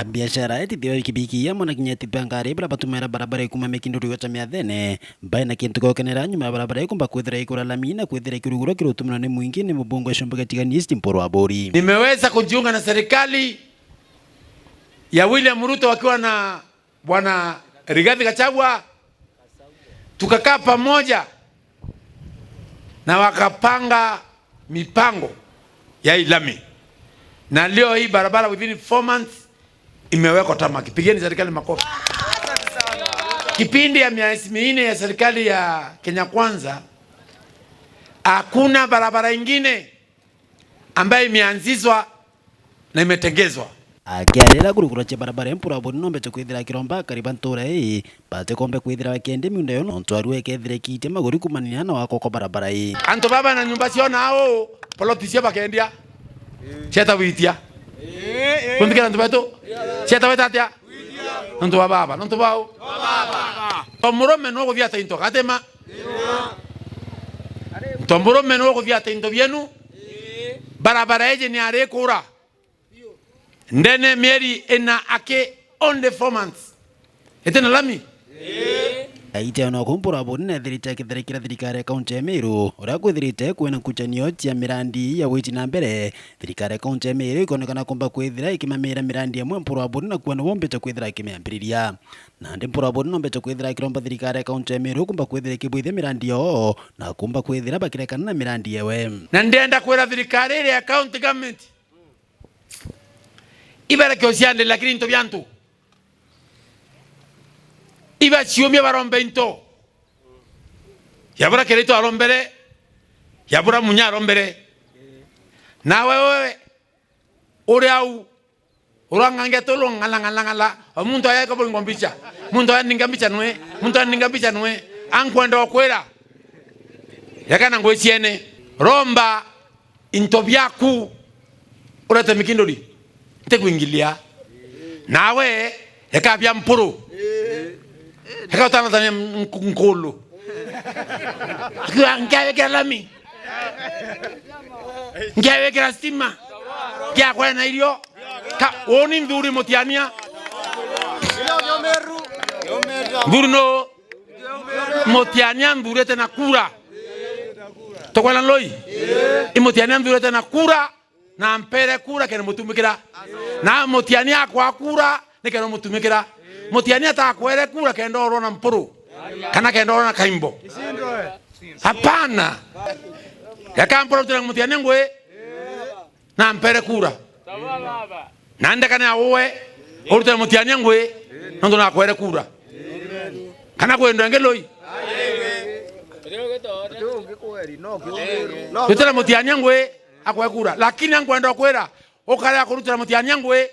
biashara eti dio ikibiki ya mwana kinyati bangare bra batumera barabara ikuma mekindu yota miathene baina kintu gokenera nyuma barabara ikumba kwethira ikura lamina kwethira kiruguro kirutumana ni mwingi ni mubongo eshombaga tiganisti mporo wa bori. Nimeweza kujiunga na serikali ya William Ruto wakiwa na bwana Rigathi Gachagua, tukakaa pamoja na wakapanga mipango ya ilami, na leo hii barabara within 4 months imewekwa tamaki. Pigeni serikali makofi. Kipindi ya miezi 4 ya serikali ya Kenya Kwanza hakuna barabara ingine ambayo imeanzishwa na imetengezwa. Akiarira kurugura che barabara empura boni nombe kwithira kiromba kariban tora bate kombe kwithira wakende miundo yo nonto arwe kethire kite magori kumanina na wako ko barabara anto baba na nyumba cio nao politicia bakendia cheta witia kundikira nto bato cheta wetatia nto baba nto bao tomurome no go viata into katema tomurome no go viata into bienu barabara eje ni are kura ndene mieri ena ake only 4 months etena lami aite ono kumpura boni na thirite kithirikira thirikari kaunti ya Meru ora kwithirite kwena kuchanio cia mirandi ya witi na mbere thirikari kaunti ya Meru ikonekana kumba kwithira ikimamira mirandi ya mpura boni na kwena wombete kwithira ikimambiriria na ndi mpura boni nombete kwithira kiromba thirikari kaunti ya Meru kumba kwithira kibwithe mirandi yo na kumba kwithira bakirekana na mirandi yewe na ndenda kwira thirikari ya county government ibara kyosiande lakini into byantu iba chiomye barombe into yabura kereto arombere yabura munya arombere na wewe uri au urangange tolo ngala omuntu ayaka bo ngombicha muntu aningambicha nwe muntu aningambicha nwe ankwenda okwera yakana ngwesiene romba into byaku urata mikindori kuingilia nawe yakabya mpuru yakatana tani nkulu ngiawe kalami ngiawe krastima kia kwa na ilio ka oni nduri motiania ndurno motiania ndurete na kura tokwala loi imotiania ndurete na kura na mpere kura kene mutumikira na motiani akwa kura ne kene mutumikira motiani atakwere kura kendo rona mpuru kana kendo rona kaimbo hapana yakamporo tena motiani ngwe na mpere kura na ndeka na owe orute motiani ngwe ndo na kwere kura kana kwendo ngeloi tutela motiani ngwe akwa kura lakini ankwenda kwera okale akurutira mutiania ngwe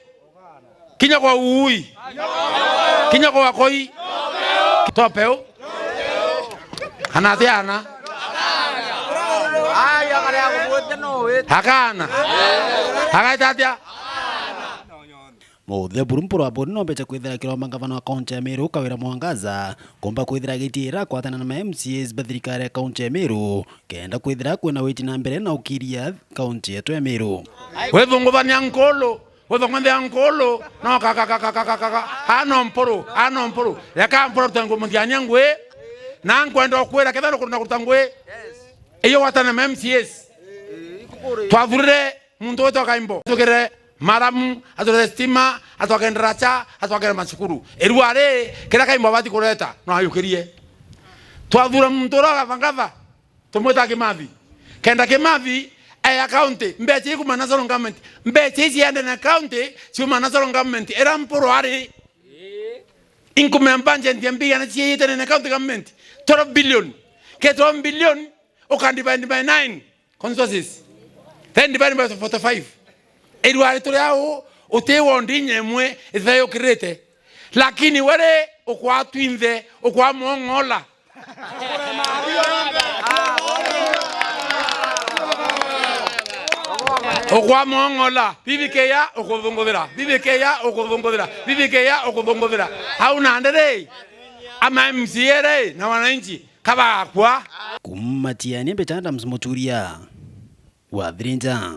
kinya kwa uui kinya kwa koi topeo hanathiana aya kale akubwete no wete hakana hakaitatia mothe burumpuro aboni nombete kwithira kiromba gavana wa kaunti ya Meru Kawira Mwangaza kumba kwithira gitira kwatana na MCAs bathirikari ya kaunti ya Meru kenda kwithira kwena witi na mbere na ukiria kaunti yetu ya Meru wethungu banya nkolo wethungu nkolo no kaka ano mporo yakamporo tangu mutianya ngwe na nkwenda okwera kethano kuna kutangwe iyo watana na MCAs twavurire muntu wetu kaimbo tukere maramu atore stima atwakendracha atwakera machukuru eruare kera kaimbo bati kureta no ayukirie twavura mundora gavangava tumweta Kimathi kenda Kimathi ay county mbeche ku national government mbeche ziende na county si national government era mporo ari inkume mbanje ndiambia na chiyete na county government 12 billion ke 12 billion ukandivide by 9 consensus then divide by 45 Edward Toleao utewo ndinye mwe ithayo kirete lakini wale okwa twinve okwa mongola okwa mongola bibikeya okuvongodera hauna ndere ama msiere na wananchi kaba kwa kumatiani betanda msimoturia wa Brinja.